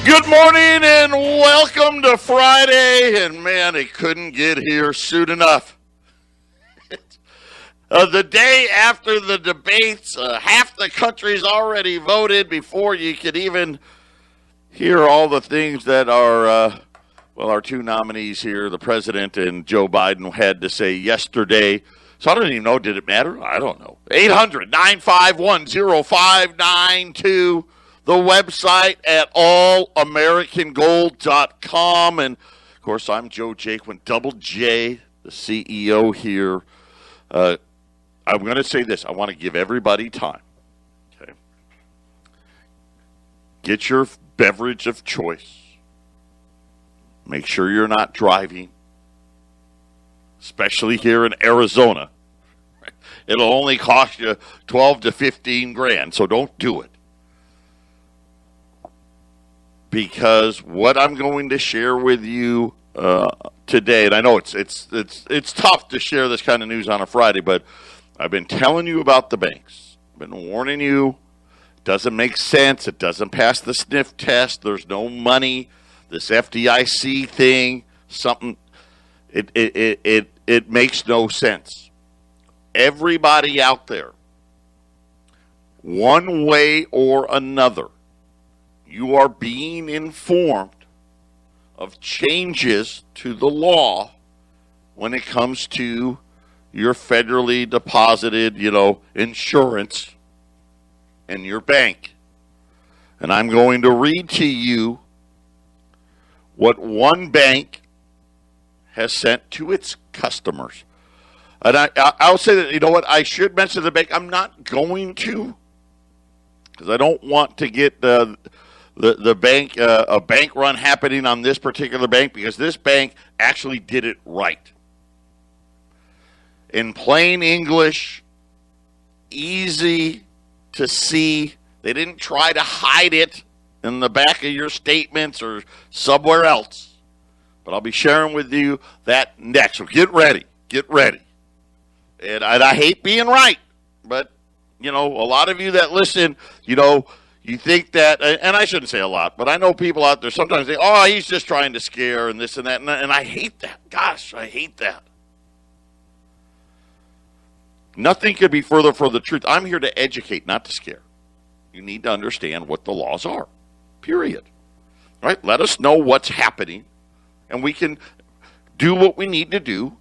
Good morning and welcome to Friday. And man, it couldn't get here soon enough. The day after the debates, half the country's already voted before you could even hear all the things that our two nominees here, the president and Joe Biden, had to say yesterday. So I don't even know, did it matter? I don't know. 800-951-0592. The website at allamericangold.com. And, of course, I'm Joe Jaquin, Double J, the CEO here. I'm going to say this. I want to give everybody time. Okay. Get your beverage of choice. Make sure you're not driving, especially here in Arizona. It'll only cost you 12 to 15 grand, so don't do it. Because what I'm going to share with you today, and I know it's tough to share this kind of news on a Friday, but I've been telling you about the banks. I've been warning you. It doesn't make sense. It doesn't pass the sniff test. There's no money. This FDIC thing, it makes no sense. Everybody out there, one way or another, you are being informed of changes to the law when it comes to your federally deposited, insurance in your bank. And I'm going to read to you what one bank has sent to its customers. And I'll say that, you know what, I should mention the bank. I'm not going to, because I don't want to get the bank, a bank run happening on this particular bank, because this bank actually did it right. In plain English, easy to see. They didn't try to hide it in the back of your statements or somewhere else. But I'll be sharing with you that next. So get ready. Get ready. And I hate being right, but, a lot of you that listen, you think that, and I shouldn't say a lot, but I know people out there sometimes say, oh, he's just trying to scare and this and that. And I hate that. Gosh, I hate that. Nothing could be further from the truth. I'm here to educate, not to scare. You need to understand what the laws are, period. All right? Let us know what's happening, and we can do what we need to do,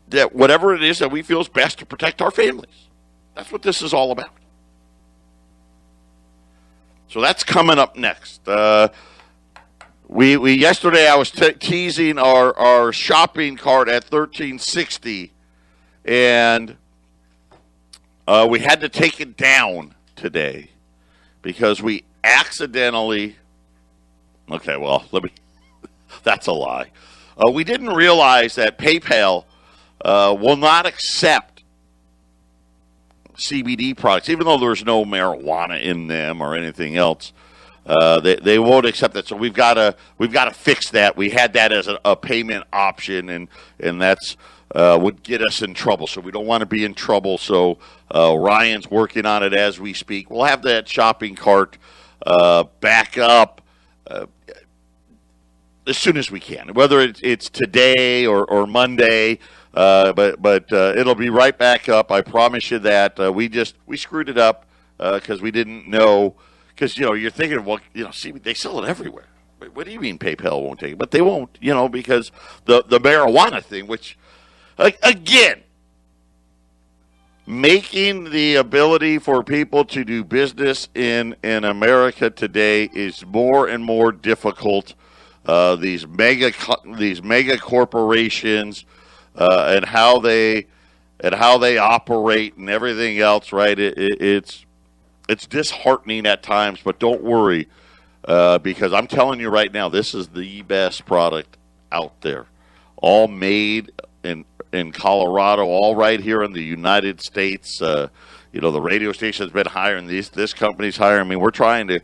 that whatever it is that we feel is best to protect our families. That's what this is all about. So that's coming up next. We yesterday I was teasing our shopping cart at $13.60, and we had to take it down today because we accidentally. Okay, well, that's a lie. We didn't realize that PayPal will not accept CBD products, even though there's no marijuana in them or anything else. They won't accept that, so we've got to fix that. We had that as a payment option, and that's would get us in trouble. So we don't want to be in trouble. So Ryan's working on it as we speak. We'll have that shopping cart back up as soon as we can, whether it's today or Monday. But it'll be right back up. I promise you that. We screwed it up because we didn't know. Because you're thinking, well, see, they sell it everywhere. What do you mean PayPal won't take it? But they won't, because the marijuana thing, which again, making the ability for people to do business in America today is more and more difficult. These mega corporations. And how they operate and everything else, right? It's disheartening at times, but don't worry, because I'm telling you right now, this is the best product out there. All made in Colorado, all right here in the United States. The radio station's been hiring this company's hiring. I mean, we're trying to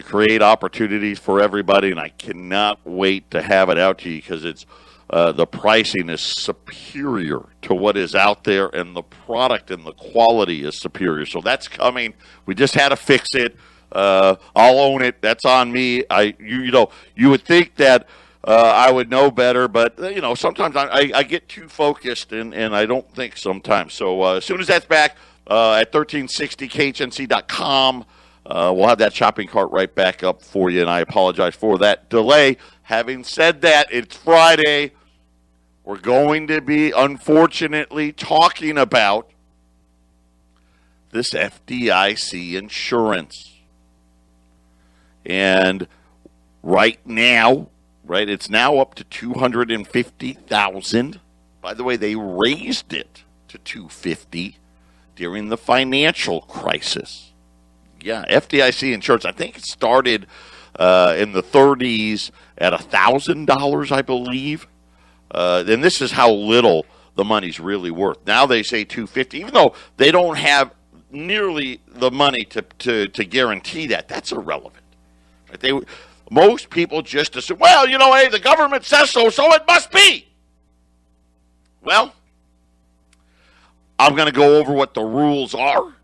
create opportunities for everybody, and I cannot wait to have it out to you because it's. The pricing is superior to what is out there, and the product and the quality is superior. So that's coming. We just had to fix it. I'll own it. That's on me. You would think that I would know better, but sometimes I get too focused, and I don't think sometimes. So as soon as that's back at 1360khnc.com, we'll have that shopping cart right back up for you, and I apologize for that delay. Having said that, it's Friday. We're going to be, unfortunately, talking about this FDIC insurance. And right now, it's now up to $250,000. By the way, they raised it to $250,000 during the financial crisis. Yeah, FDIC insurance, I think it started in the 30s at $1,000, I believe. And this is how little the money's really worth. Now they say $250,000, even though they don't have nearly the money to guarantee that. That's irrelevant. Right? Most people just assume, well, hey, the government says so it must be. Well, I'm going to go over what the rules are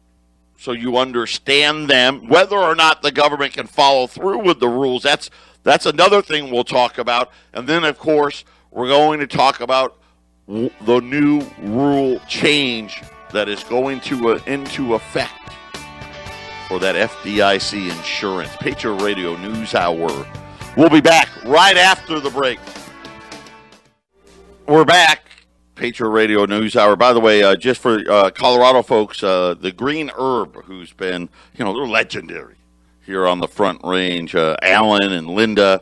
so you understand them. Whether or not the government can follow through with the rules, that's another thing we'll talk about. And then, of course, we're going to talk about the new rule change that is going into effect for that FDIC insurance. Patriot Radio News Hour. We'll be back right after the break. We're back. Patriot Radio News Hour. By the way, just for Colorado folks, the Green Herb, who's been, they're legendary here on the Front Range. Alan and Linda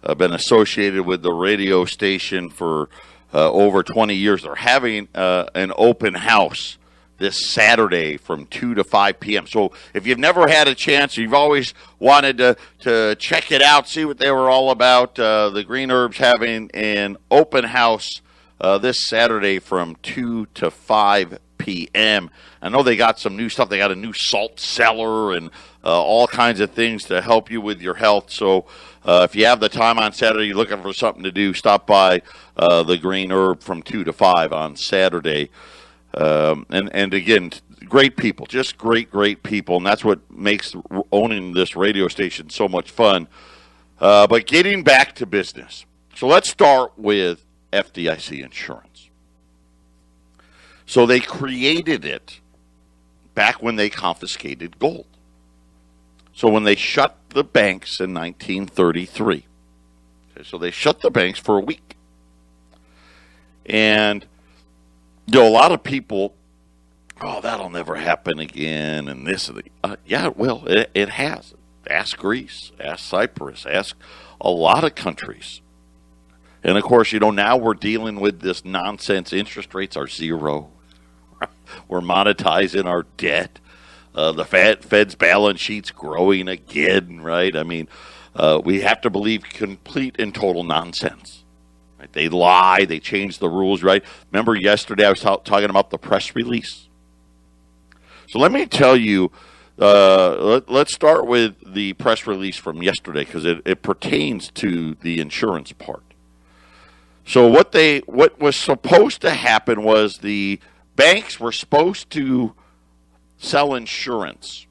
have been associated with the radio station for over 20 years. They're having an open house this Saturday from 2 to 5 p.m. So if you've never had a chance, you've always wanted to check it out, see what they were all about, the Green Herb's having an open house this Saturday from 2 to 5 p.m. I know they got some new stuff. They got a new salt cellar and all kinds of things to help you with your health. So if you have the time on Saturday, you're looking for something to do, stop by the Green Herb from 2 to 5 on Saturday. And again, great people, just great people. And that's what makes owning this radio station so much fun. But getting back to business. So let's start with FDIC insurance. So they created it back when they confiscated gold. So when they shut the banks in 1933. Okay, so they shut the banks for a week. And a lot of people, that'll never happen again, and this and yeah, it will. It has. Ask Greece, ask Cyprus, ask a lot of countries. And of course, now we're dealing with this nonsense. Interest rates are zero. We're monetizing our debt. The Fed's balance sheet's growing again, right? I mean, we have to believe complete and total nonsense. Right? They lie. They change the rules, right? Remember yesterday I was talking about the press release? So let me tell you, let's start with the press release from yesterday because it pertains to the insurance part. So what was supposed to happen was the banks were supposed to sell insurance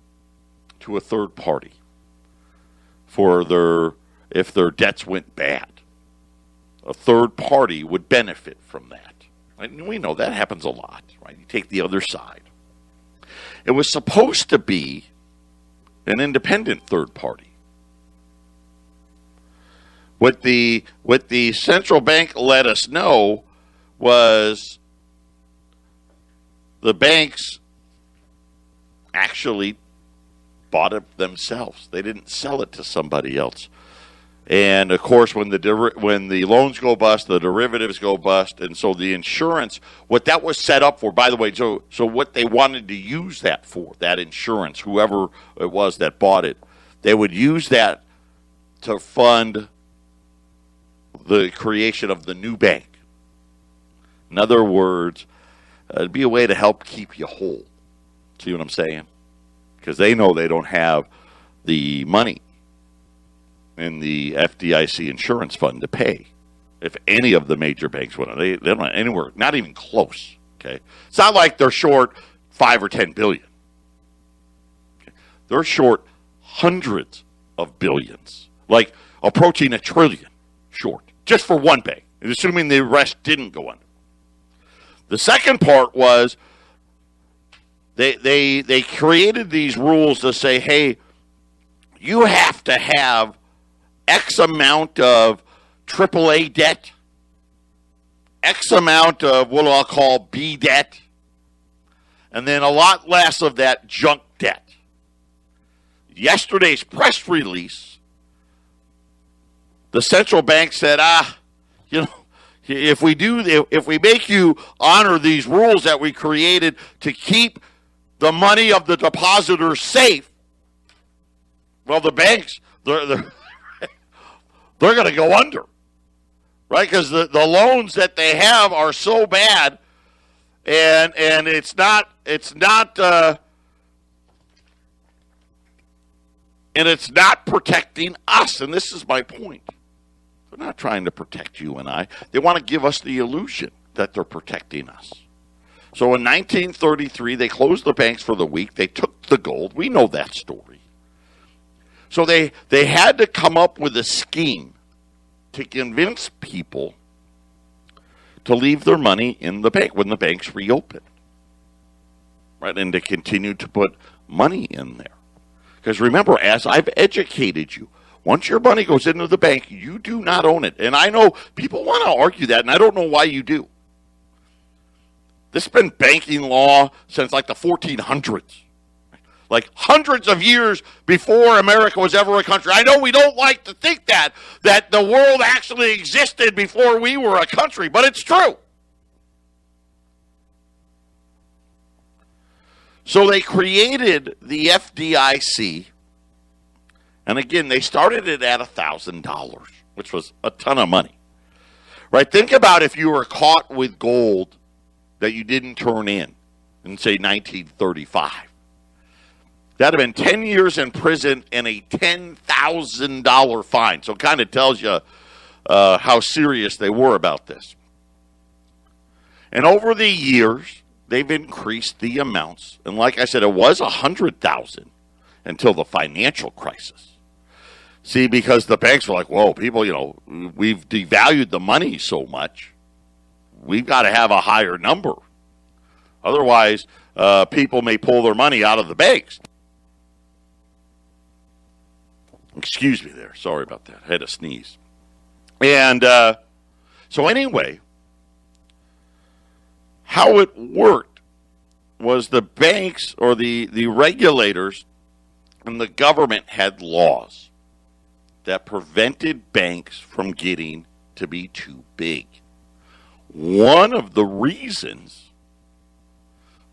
to a third party if their debts went bad. A third party would benefit from that. Right? And we know that happens a lot, right? You take the other side. It was supposed to be an independent third party. What the central bank let us know was the banks actually bought it themselves. They didn't sell it to somebody else. And of course, when the loans go bust, the derivatives go bust, and so the insurance, what that was set up for, by the way, so what they wanted to use that for, that insurance, whoever it was that bought it, they would use that to fund the creation of the new bank. In other words, it'd be a way to help keep you whole. See what I'm saying? Because they know they don't have the money in the FDIC insurance fund to pay. If any of the major banks went, they don't have anywhere, not even close. Okay, it's not like they're short $5 or $10 billion. Okay? They're short hundreds of billions, like approaching $1 trillion short, just for one bank, assuming the rest didn't go under. The second part was they created these rules to say, hey, you have to have X amount of AAA debt, X amount of what I'll call B debt, and then a lot less of that junk debt. Yesterday's press release, the central bank said, if we make you honor these rules that we created to keep the money of the depositors safe, well, the banks, they're going to go under, right? Because the loans that they have are so bad, and it's not protecting us. And this is my point. They're not trying to protect you and I. They want to give us the illusion that they're protecting us. So in 1933, they closed the banks for the week. They took the gold. We know that story. So they had to come up with a scheme to convince people to leave their money in the bank when the banks reopened, right? And to continue to put money in there. Because remember, as I've educated you, once your money goes into the bank, you do not own it. And I know people want to argue that, and I don't know why you do. This has been banking law since like the 1400s. Like hundreds of years before America was ever a country. I know we don't like to think that the world actually existed before we were a country, but it's true. So they created the FDIC, and again, they started it at $1,000, which was a ton of money. Right? Think about if you were caught with gold that you didn't turn in say, 1935. That'd have been 10 years in prison and a $10,000 fine. So it kind of tells you how serious they were about this. And over the years, they've increased the amounts. And like I said, it was $100,000 until the financial crisis. See, because the banks were like, whoa, people, we've devalued the money so much. We've got to have a higher number. Otherwise, people may pull their money out of the banks. Excuse me there. Sorry about that. I had to sneeze. And so anyway, how it worked was the banks or the regulators and the government had laws that prevented banks from getting to be too big. One of the reasons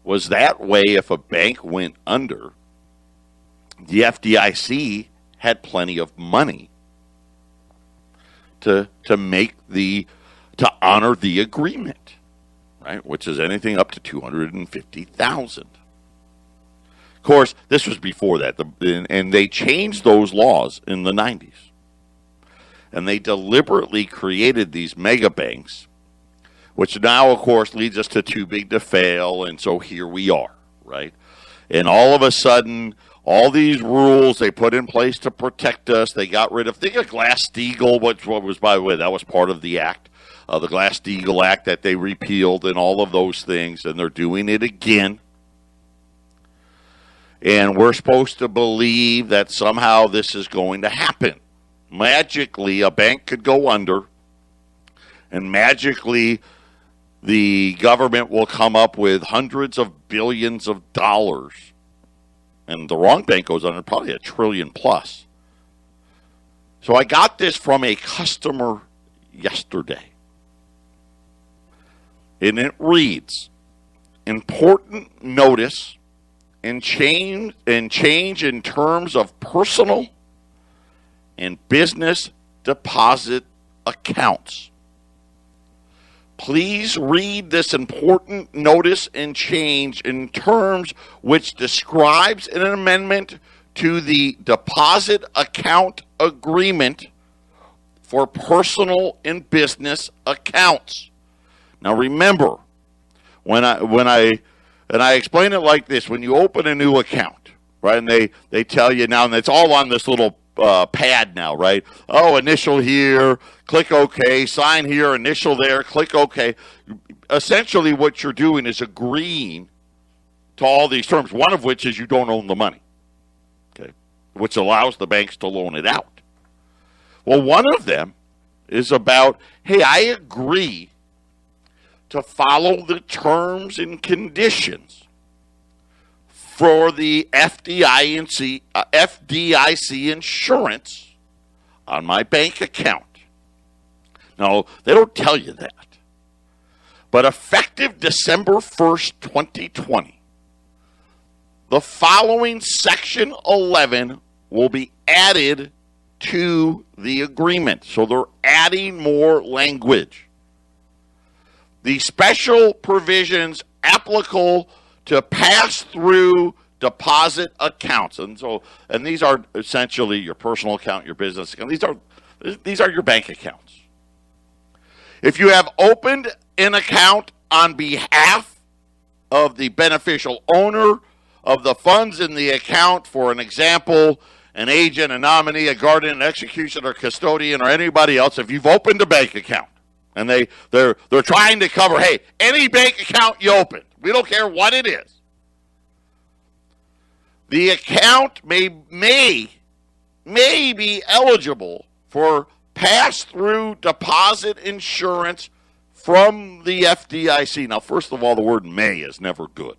was that way if a bank went under, the FDIC had plenty of money to honor the agreement, right? Which is anything up to $250,000. Of course, this was before that, and they changed those laws in the 90s. And they deliberately created these mega banks, which now, of course, leads us to too big to fail, and so here we are, right? And all of a sudden, all these rules they put in place to protect us, they got rid of, think of Glass-Steagall, which was, by the way, that was part of the act, the Glass-Steagall Act that they repealed and all of those things, and they're doing it again. And we're supposed to believe that somehow this is going to happen. Magically, a bank could go under, and magically the government will come up with hundreds of billions of dollars. And the wrong bank goes under, probably $1 trillion plus. So I got this from a customer yesterday. And it reads, important notice and change in terms of personal and business deposit accounts. Please read this important notice and change in terms which describes an amendment to the deposit account agreement for personal and business accounts. Now remember, when I explain it like this, when you open a new account, right? And they tell you now, and it's all on this little pad now, right? Oh, initial here, click OK, sign here, initial there, click OK. Essentially, what you're doing is agreeing to all these terms, one of which is you don't own the money, okay, which allows the banks to loan it out. Well, one of them is about, hey, I agree to follow the terms and conditions for the FDIC insurance on my bank account. Now, they don't tell you that. But effective December 1st, 2020, the following Section 11 will be added to the agreement. So they're adding more language. The special provisions applicable to pass-through deposit accounts. And these are essentially your personal account, your business account. These are your bank accounts. If you have opened an account on behalf of the beneficial owner of the funds in the account, for an example, an agent, a nominee, a guardian, an executioner, custodian, or anybody else, if you've opened a bank account, and they're trying to cover, hey, any bank account you open, we don't care what it is, the account may be eligible for pass-through deposit insurance from the FDIC. Now, first of all, the word may is never good.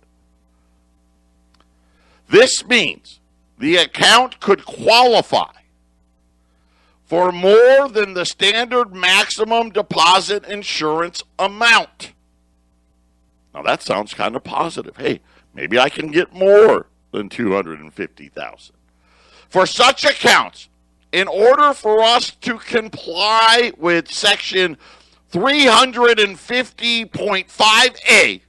This means the account could qualify for more than the standard maximum deposit insurance amount. Now, that sounds kind of positive. Hey, maybe I can get more than $250,000. For such accounts, in order for us to comply with Section 350.5A,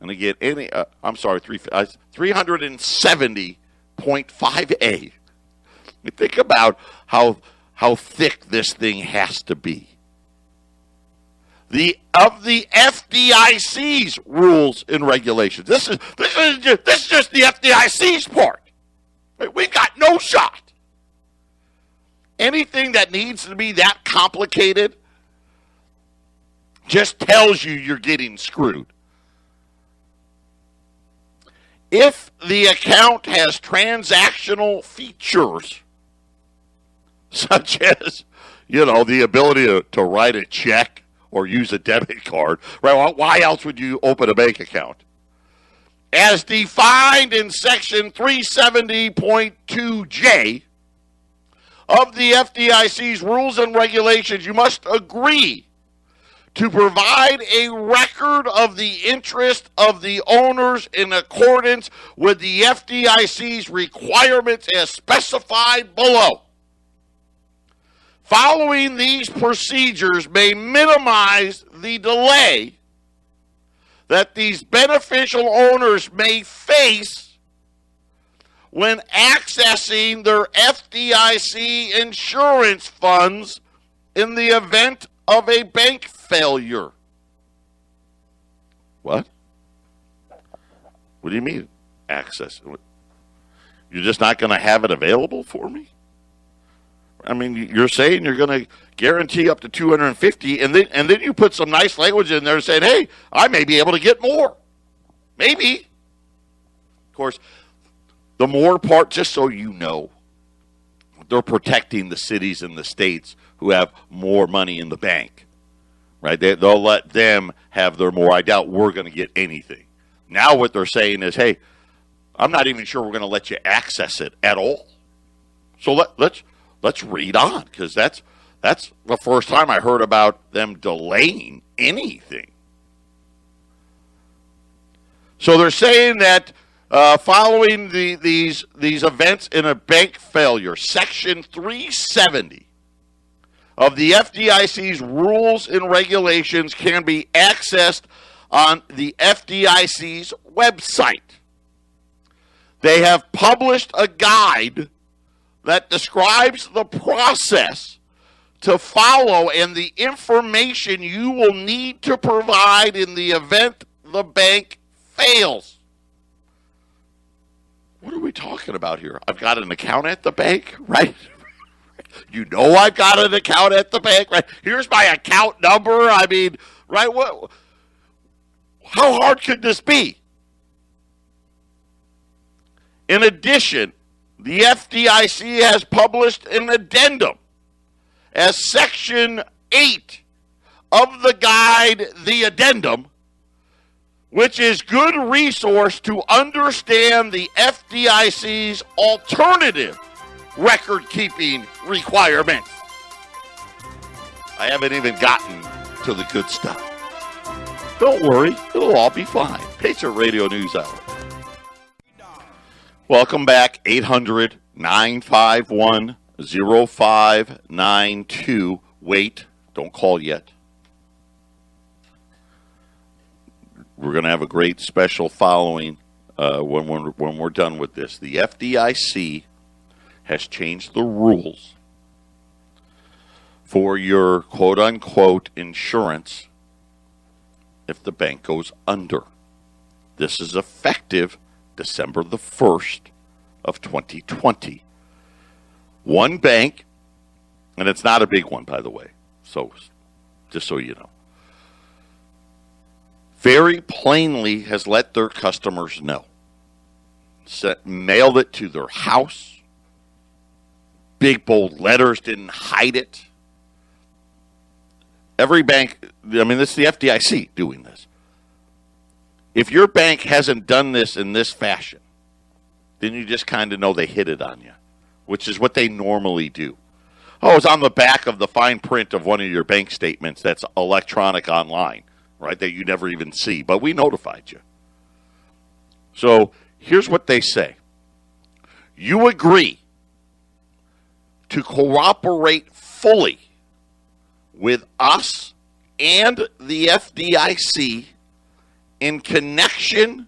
and again, 370.5A. Think about how thick this thing has to be. Of the FDIC's rules and regulations. This is just the FDIC's part. We got no shot. Anything that needs to be that complicated just tells you you're getting screwed. If the account has transactional features, such as, the ability to write a check or use a debit card, right? Why else would you open a bank account? As defined in Section 370.2J of the FDIC's rules and regulations, you must agree to provide a record of the interest of the owners in accordance with the FDIC's requirements as specified below. Following these procedures may minimize the delay that these beneficial owners may face when accessing their FDIC insurance funds in the event of a bank failure. What? What do you mean access? You're just not going to have it available for me? I mean, you're saying you're going to guarantee up to $250, and then you put some nice language in there saying, hey, I may be able to get more. Maybe. Of course, the more part, just so you know, they're protecting the cities and the states who have more money in the bank. Right? They'll let them have their more. I doubt we're going to get anything. Now what they're saying is, hey, I'm not even sure we're going to let you access it at all. So let's read on, because that's the first time I heard about them delaying anything. So they're saying that following these events in a bank failure, Section 370 of the FDIC's rules and regulations can be accessed on the FDIC's website. They have published a guide that describes the process to follow and the information you will need to provide in the event the bank fails. What are we talking about here? I've got an account at the bank, right? You know I've got an account at the bank, right? Here's my account number. I mean, right? What? How hard could this be? In addition, the FDIC has published an addendum as Section 8 of the guide, the addendum, which is good resource to understand the FDIC's alternative record-keeping requirements. I haven't even gotten to the good stuff. Don't worry, it'll all be fine. Patriot Radio News Hour. Welcome back, 800-951-0592. Wait, don't call yet. We're going to have a great special following when we're done with this. The FDIC has changed the rules for your quote-unquote insurance if the bank goes under. This is effective December the 1st of 2020. One bank, and it's not a big one, by the way, so just so you know, very plainly has let their customers know. Mailed it to their house. Big, bold letters, didn't hide it. Every bank, I mean, this is the FDIC doing this. If your bank hasn't done this in this fashion, then you just kind of know they hit it on you, which is what they normally do. Oh, it's on the back of the fine print of one of your bank statements that's electronic online, right, that you never even see, but we notified you. So here's what they say. You agree to cooperate fully with us and the FDIC in connection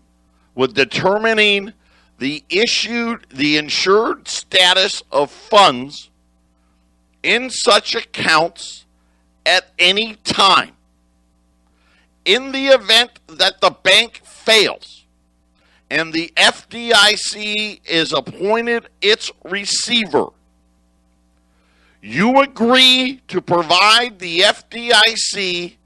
with determining the insured status of funds in such accounts at any time. In the event that the bank fails and the FDIC is appointed its receiver, you agree to provide the FDIC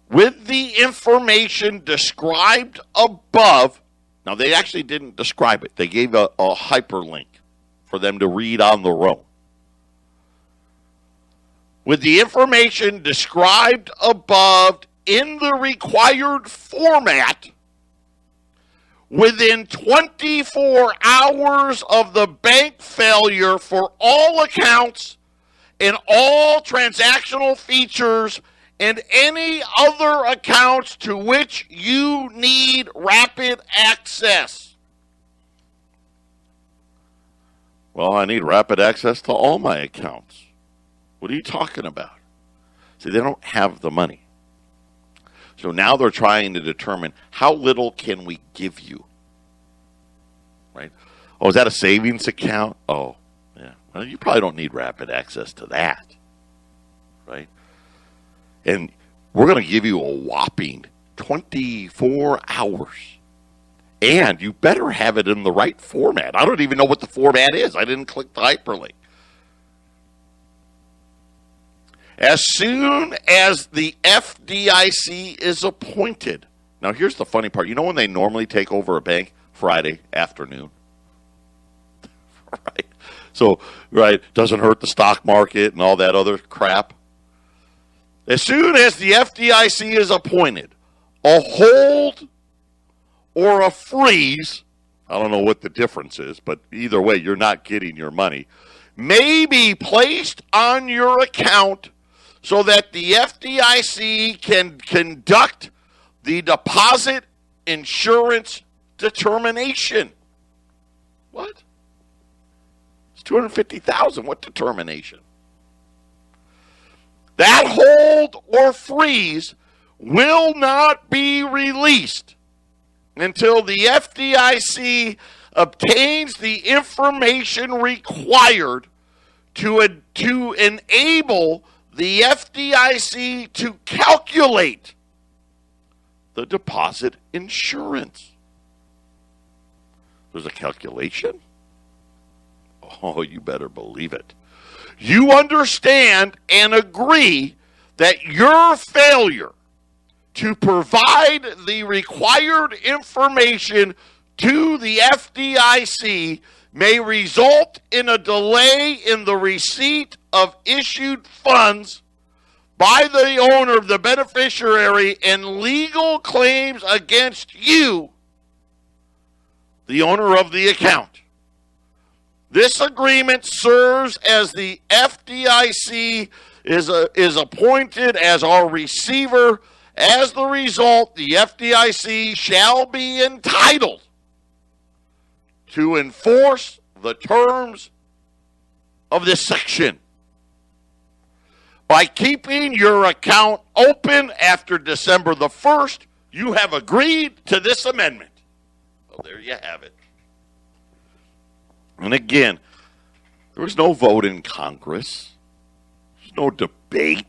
with the information described above. Now, they actually didn't describe it. They gave a hyperlink for them to read on their own. With the information described above in the required format within 24 hours of the bank failure for all accounts and all transactional features and any other accounts to which you need rapid access. Well, I need rapid access to all my accounts. What are you talking about? See, they don't have the money. So now they're trying to determine how little can we give you, right? Oh, is that a savings account? Oh, yeah. Well, you probably don't need rapid access to that, right? And we're going to give you a whopping 24 hours. And you better have it in the right format. I don't even know what the format is. I didn't click the hyperlink. As soon as the FDIC is appointed. Now, here's the funny part. You know when they normally take over a bank? Friday afternoon. Right? So, right, doesn't hurt the stock market and all that other crap. As soon as the FDIC is appointed, a hold or a freeze, I don't know what the difference is, but either way, you're not getting your money, may be placed on your account so that the FDIC can conduct the deposit insurance determination. What? It's $250,000. What determination? That hold or freeze will not be released until the FDIC obtains the information required to enable the FDIC to calculate the deposit insurance. There's a calculation? Oh, you better believe it. You understand and agree that your failure to provide the required information to the FDIC may result in a delay in the receipt of issued funds by the owner of the beneficiary and legal claims against you, the owner of the account. This agreement serves as the FDIC is appointed as our receiver. As the result, the FDIC shall be entitled to enforce the terms of this section. By keeping your account open after December the 1st, you have agreed to this amendment. Well, there you have it. And again, there was no vote in Congress. There's no debate.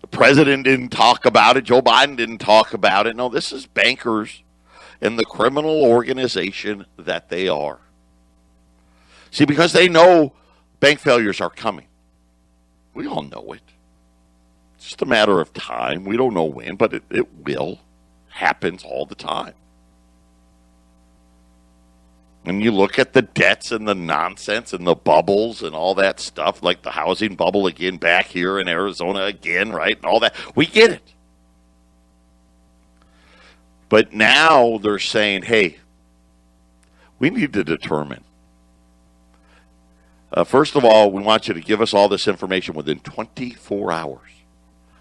The president didn't talk about it. Joe Biden didn't talk about it. No, this is bankers and the criminal organization that they are. See, because they know bank failures are coming. We all know it. It's just a matter of time. We don't know when, but it will. Happens all the time. And you look at the debts and the nonsense and the bubbles and all that stuff, like the housing bubble again back here in Arizona again, right? And all that. We get it. But now they're saying, hey, we need to determine. First of all, we want you to give us all this information within 24 hours.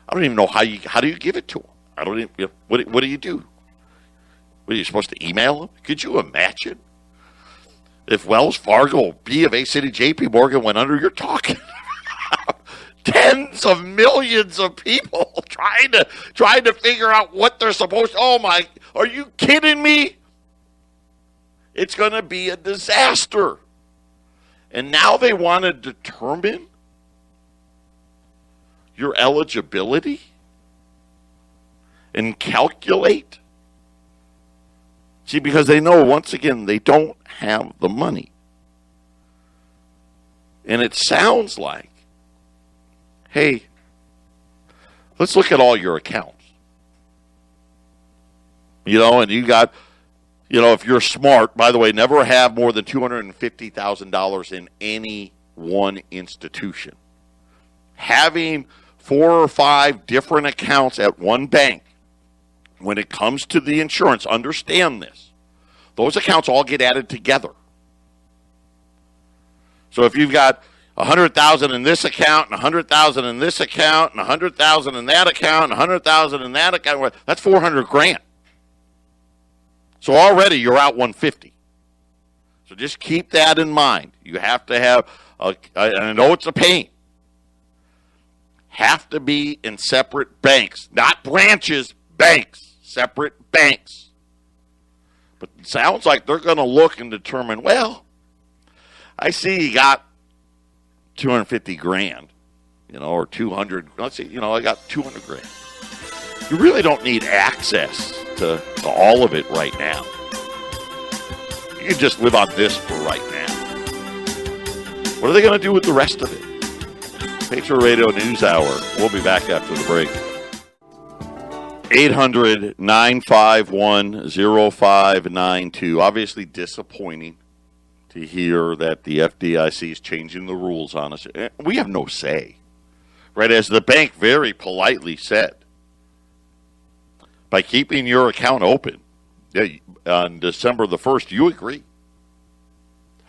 I don't even know how do you give it to them? I don't even, what do you do? What, are you supposed to email them? Could you imagine? If Wells Fargo, B of A City, JP Morgan went under, you're talking about tens of millions of people trying to figure out what they're supposed to. Oh my, are you kidding me? It's going to be a disaster. And now they want to determine your eligibility and calculate. See, because they know, once again, they don't have the money. And it sounds like, hey, let's look at all your accounts. You know, and you got, you know, if you're smart, by the way, never have more than $250,000 in any one institution. Having 4 or 5 different accounts at one bank, when it comes to the insurance, understand this. Those accounts all get added together. So if you've got $100,000 in this account, and $100,000 in this account, and $100,000 in that account, and $100,000 in that account, that's $400,000. So already you're out $150,000. So just keep that in mind. You have to have, and I know it's a pain, have to be in separate banks, not branches, banks, separate banks. But it sounds like they're going to look and determine, well, I see you got $250,000, you know, or 200. Let's see, you know, I got $200,000. You really don't need access to all of it right now. You can just live on this for right now. What are they going to do with the rest of it? Patriot Radio News Hour. We'll be back after the break. 800-951-0592. Obviously disappointing to hear that the FDIC is changing the rules on us. We have no say. Right, as the bank very politely said, by keeping your account open on December the 1st, you agree.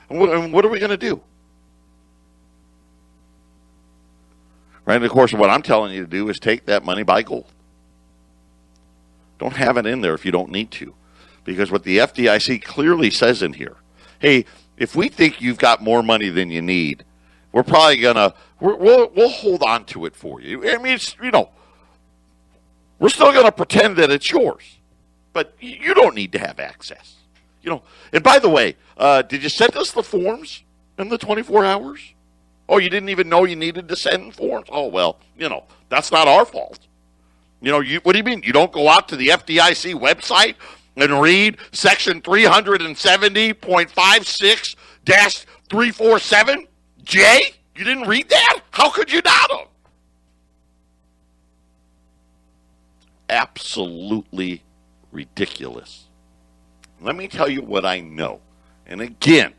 And what are we going to do? Right, and of course, what I'm telling you to do is take that money, buy gold. Don't have it in there if you don't need to. Because what the FDIC clearly says in here, hey, if we think you've got more money than you need, we're probably going to, we'll hold on to it for you. I mean, it's, you know, we're still going to pretend that it's yours. But you don't need to have access. You know, and by the way, did you send us the forms in the 24 hours? Oh, you didn't even know you needed to send forms? Oh, well, you know, that's not our fault. You know, what do you mean? You don't go out to the FDIC website and read section 370.56-347? You didn't read that? How could you not have? Absolutely ridiculous. Let me tell you what I know. And again,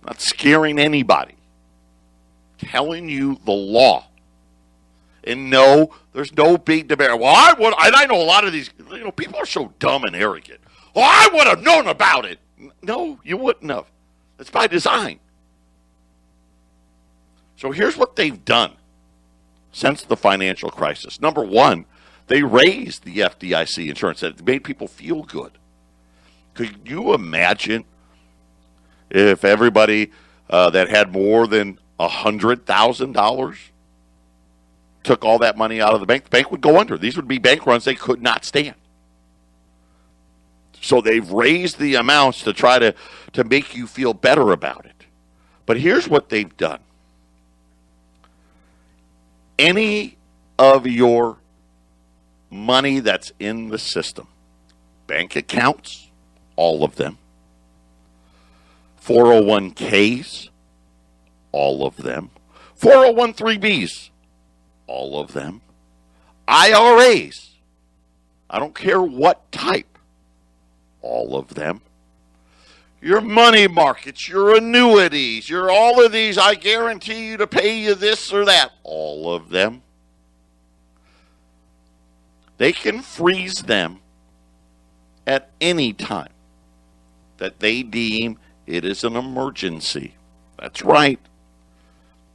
not scaring anybody. Telling you the law. And no, there's no big debate. Well, I know a lot of these, people are so dumb and arrogant. Well, I would have known about it. No, you wouldn't have. It's by design. So here's what they've done since the financial crisis. Number one, they raised the FDIC insurance. It made people feel good. Could you imagine if everybody that had more than $100,000 took all that money out of the bank would go under. These would be bank runs they could not stand. So they've raised the amounts to try to make you feel better about it. But here's what they've done. Any of your money that's in the system, bank accounts, all of them, 401ks, all of them, 401(3)Bs, all of them, IRAs, I don't care what type, all of them, your money markets, your annuities, your all of these, I guarantee you to pay you this or that, all of them. They can freeze them at any time that they deem it is an emergency. That's right.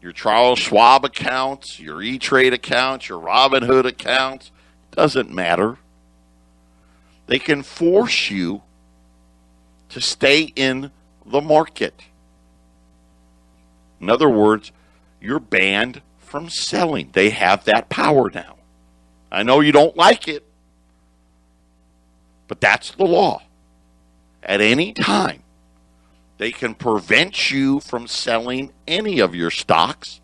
Your Charles Schwab accounts, your E-Trade accounts, your Robinhood accounts, doesn't matter. They can force you to stay in the market. In other words, you're banned from selling. They have that power now. I know you don't like it, but that's the law. At any time, they can prevent you from selling any of your stocks.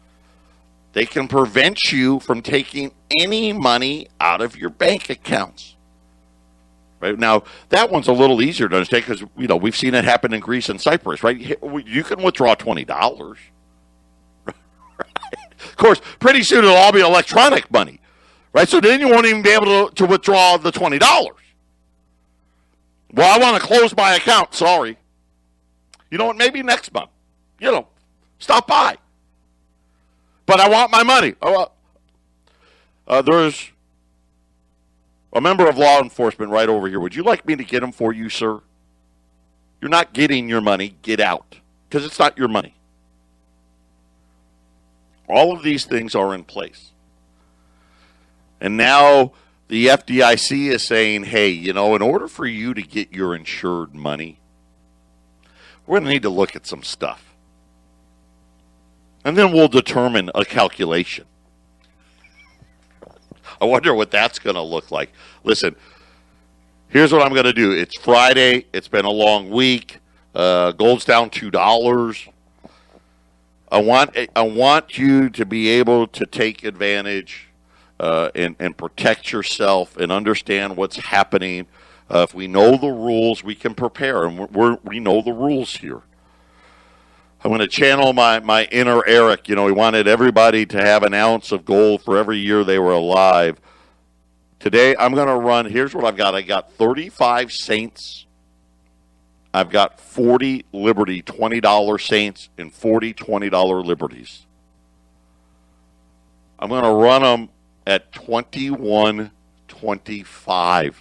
They can prevent you from taking any money out of your bank accounts. Right now, that one's a little easier to understand because we've seen it happen in Greece and Cyprus. Right, you can withdraw $20. Right? Of course, pretty soon it'll all be electronic money. Right, so then you won't even be able to withdraw the $20. Well, I want to close my account. Sorry. You know what? Maybe next month. Stop by. But I want my money. There's a member of law enforcement right over here. Would you like me to get him for you, sir? You're not getting your money. Get out. Because it's not your money. All of these things are in place. And now the FDIC is saying, hey, in order for you to get your insured money, we're going to need to look at some stuff. And then we'll determine a calculation. I wonder what that's going to look like. Listen, here's what I'm going to do. It's Friday. It's been a long week. Gold's down $2. I want you to be able to take advantage and protect yourself and understand what's happening. If we know the rules, we can prepare, and we know the rules here. I'm going to channel my inner Eric. He wanted everybody to have an ounce of gold for every year they were alive. Today, I'm going to run, here's what I've got. I got 35 Saints. I've got 40 Liberty $20 Saints and 40 $20 Liberties. I'm going to run them at $21.25,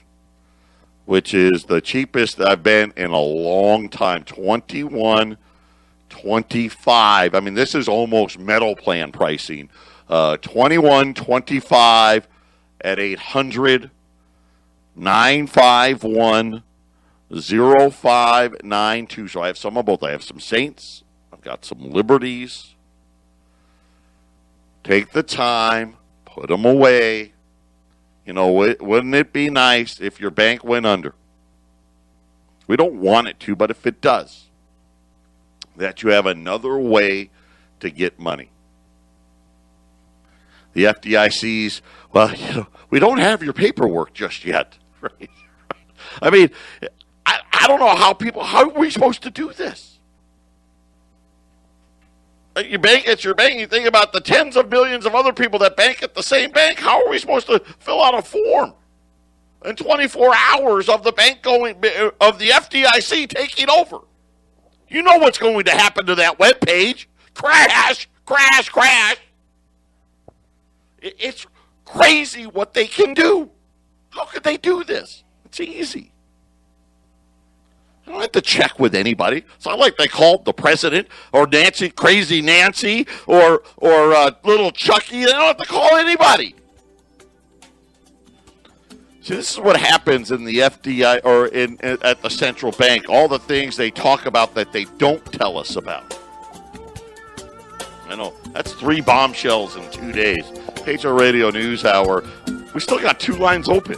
which is the cheapest I've been in a long time. $21.25. I mean, this is almost metal plan pricing. $21.25 at 800-951-0592. So I have some of both. I have some Saints. I've got some Liberties. Take the time. Put them away. Wouldn't it be nice if your bank went under? We don't want it to, but if it does, that you have another way to get money. The FDIC's, we don't have your paperwork just yet. Right? I mean, I don't know how are we supposed to do this? You bank at your bank, you think about the tens of millions of other people that bank at the same bank. How are we supposed to fill out a form in 24 hours of the bank of the FDIC taking over? You know what's going to happen to that web page. Crash, crash, crash. It's crazy what they can do. How could they do this? It's easy. I don't have to check with anybody. It's not like they called the president or Crazy Nancy or little Chucky. They don't have to call anybody. See, this is what happens in the FDI or at the central bank. All the things they talk about that they don't tell us about. I know. That's 3 bombshells in 2 days. Patriot Radio News Hour. We still got 2 lines open.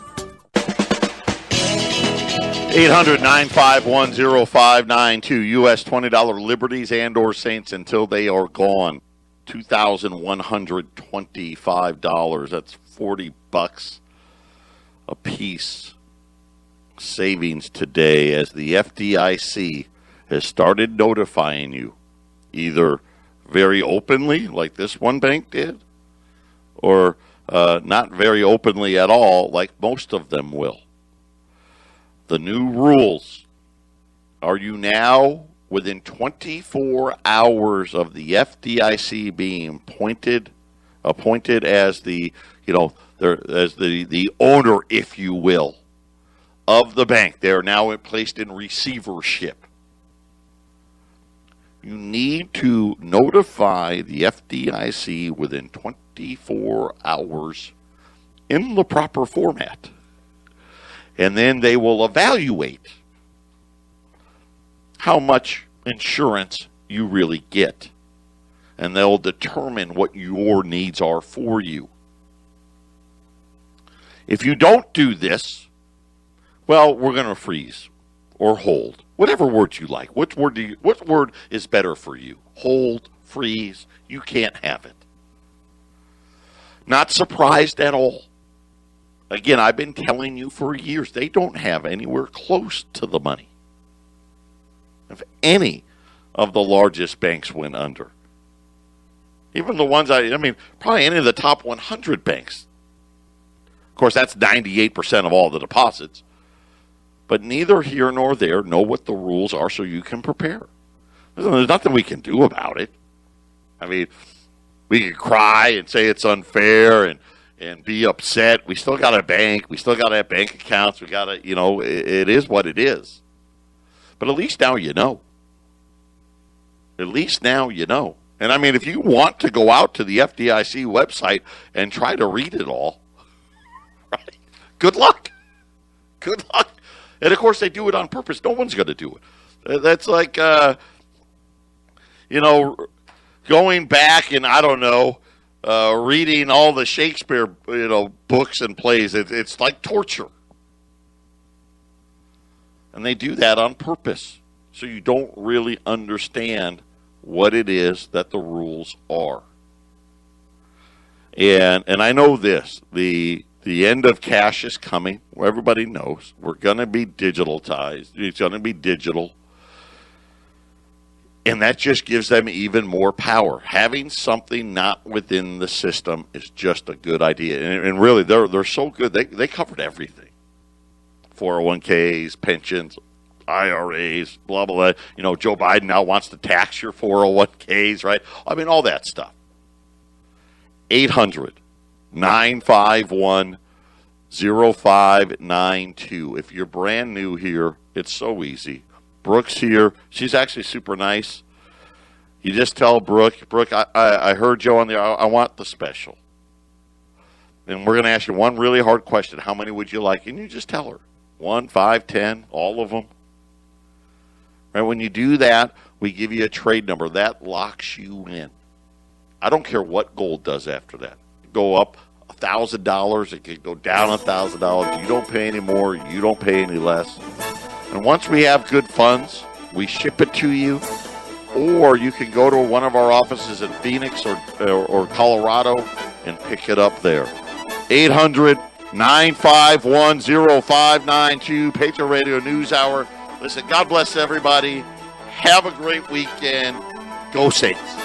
800-951-0592. U.S. $20 Liberties and or Saints until they are gone. $2,125. That's $40 a piece. Savings today as the FDIC has started notifying you either very openly, like this one bank did, or not very openly at all, like most of them will. The new rules. Are you now within 24 hours of the FDIC being appointed as the owner, if you will, of the bank? They are now placed in receivership. You need to notify the FDIC within 24 hours in the proper format. And then they will evaluate how much insurance you really get. And they'll determine what your needs are for you. If you don't do this, well, we're going to freeze or hold. Whatever word you like. What word is better for you? Hold, freeze, you can't have it. Not surprised at all. Again, I've been telling you for years, they don't have anywhere close to the money. If any of the largest banks went under. Even the ones, probably any of the top 100 banks. Of course, that's 98% of all the deposits. But neither here nor there know what the rules are so you can prepare. There's nothing we can do about it. I mean, we can cry and say it's unfair and be upset. We still got a bank. We still got to have bank accounts. We got to, it is what it is. But at least now you know. At least now you know. And I mean, if you want to go out to the FDIC website and try to read it all, right? Good luck. Good luck. And of course, they do it on purpose. No one's going to do it. That's like, going back and I don't know, reading all the Shakespeare, books and plays. It's like torture. And they do that on purpose. So you don't really understand what it is that the rules are. And I know this, the end of cash is coming. Everybody knows. We're going to be digitalized. It's going to be digital. And that just gives them even more power. Having something not within the system is just a good idea. And really, they're so good. They covered everything. 401ks, pensions, IRAs, blah, blah, blah. Joe Biden now wants to tax your 401ks, right? I mean, all that stuff. 800-951-0592. If you're brand new here, it's so easy. Brooke's here. She's actually super nice. You just tell Brooke, I heard Joe on I want the special. And we're going to ask you one really hard question. How many would you like? And you just tell her. 1, 5, 10, all of them. Right? When you do that, we give you a trade number. That locks you in. I don't care what gold does after that. Go up $1,000. It could go down $1,000. You don't pay any more. You don't pay any less. And once we have good funds, we ship it to you. Or you can go to one of our offices in Phoenix or Colorado and pick it up there. 800 9510592, Patriot Radio News Hour. Listen, God bless everybody. Have a great weekend. Go Saints.